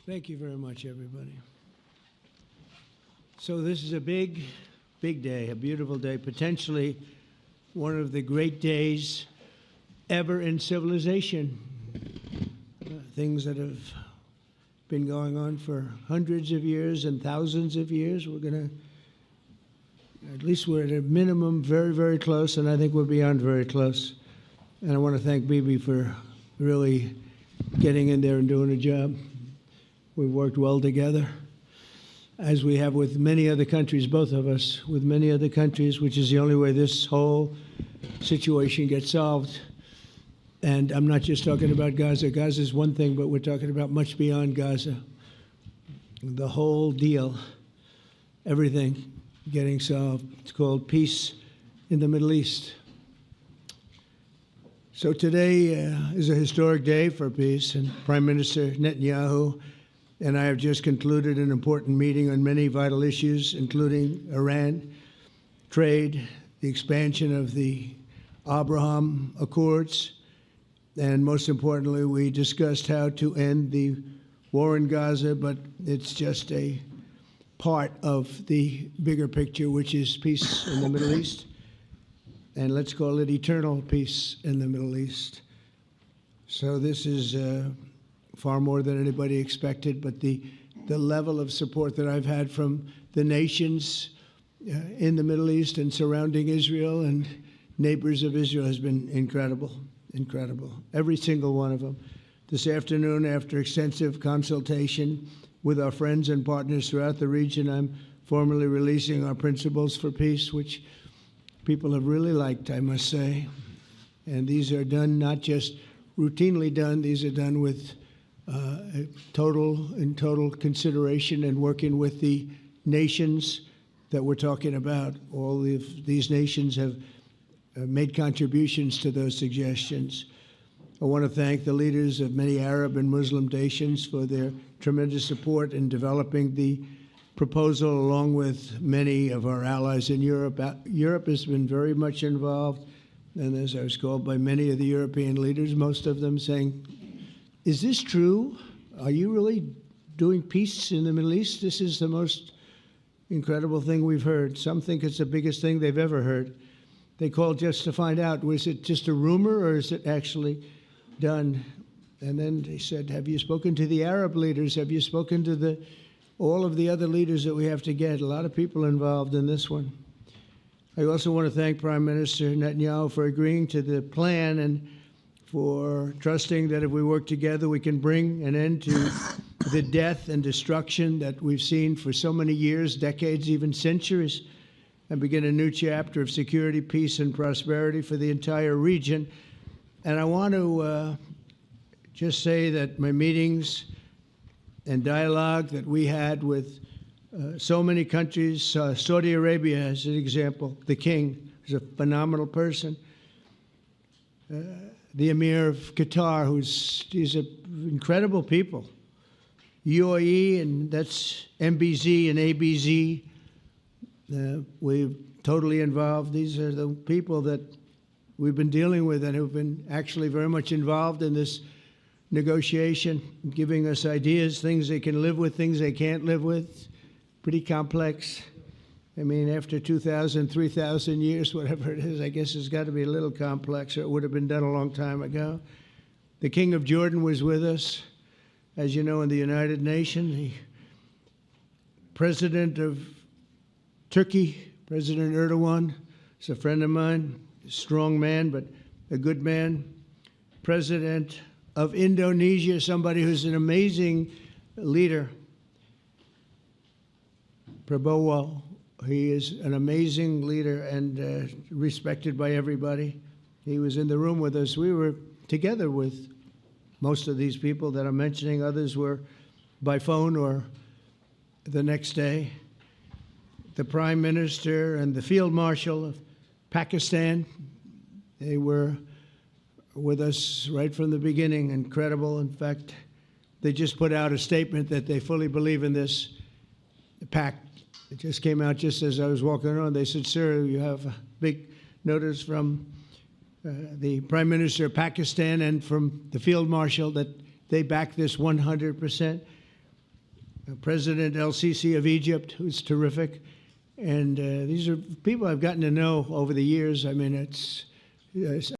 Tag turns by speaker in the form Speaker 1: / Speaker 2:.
Speaker 1: Thank you very much, everybody. So this is a big, big day, a beautiful day, potentially one of the great days ever in civilization. Things that have been going on for hundreds of years and thousands of years. At least we're at a minimum very, very close, and I think we're beyond very close. And I want to thank Bibi for really getting in there and doing a job. We've worked well together, as we have with many other countries, both of us, with many other countries, which is the only way this whole situation gets solved. And I'm not just talking about Gaza. Gaza is one thing, but we're talking about much beyond Gaza. The whole deal, everything getting solved. It's called peace in the Middle East. So today is a historic day for peace, and Prime Minister Netanyahu and I have just concluded an important meeting on many vital issues, including Iran, trade, the expansion of the Abraham Accords, and most importantly, we discussed how to end the war in Gaza, but it's just a part of the bigger picture, which is peace in the Middle East, and let's call it eternal peace in the Middle East. So this is far more than anybody expected, but the level of support that I've had from the nations in the Middle East and surrounding Israel and neighbors of Israel has been incredible, incredible. Every single one of them. This afternoon, after extensive consultation with our friends and partners throughout the region, I'm formally releasing our principles for peace, which people have really liked, I must say. And these are done not just routinely done, these are done with total consideration and working with the nations that we're talking about. All of these nations have made contributions to those suggestions. I want to thank the leaders of many Arab and Muslim nations for their tremendous support in developing the proposal, along with many of our allies in Europe. Europe has been very much involved, and as I was called by many of the European leaders, most of them saying, "Is this true? Are you really doing peace in the Middle East? This is the most incredible thing we've heard." Some think it's the biggest thing they've ever heard. They called just to find out, was it just a rumor or is it actually done? And then they said, have you spoken to the Arab leaders? Have you spoken to all of the other leaders that we have to get? A lot of people involved in this one. I also want to thank Prime Minister Netanyahu for agreeing to the plan and for trusting that if we work together, we can bring an end to the death and destruction that we've seen for so many years, decades, even centuries, and begin a new chapter of security, peace, and prosperity for the entire region. And I want to just say that my meetings and dialogue that we had with so many countries, Saudi Arabia as an example, the king is a phenomenal person. The Emir of Qatar, he's incredible people. UAE, and that's MBZ and ABZ. We're totally involved. These are the people that we've been dealing with and who've been actually very much involved in this negotiation, giving us ideas, things they can live with, things they can't live with. Pretty complex. I mean, after 2,000, 3,000 years, whatever it is, I guess it's got to be a little complex, or it would have been done a long time ago. The King of Jordan was with us, as you know, in the United Nations. The President of Turkey, President Erdogan, is a friend of mine, a strong man, but a good man. President of Indonesia, somebody who's an amazing leader, Prabowo. He is an amazing leader and respected by everybody. He was in the room with us. We were together with most of these people that I'm mentioning. Others were by phone or the next day. The Prime Minister and the Field Marshal of Pakistan, they were with us right from the beginning. Incredible. In fact, they just put out a statement that they fully believe in this pact. It just came out just as I was walking around. They said, "Sir, you have a big notice from the Prime Minister of Pakistan and from the Field Marshal that they back this 100%. President El-Sisi of Egypt, who's terrific. And these are people I've gotten to know over the years. I mean, it's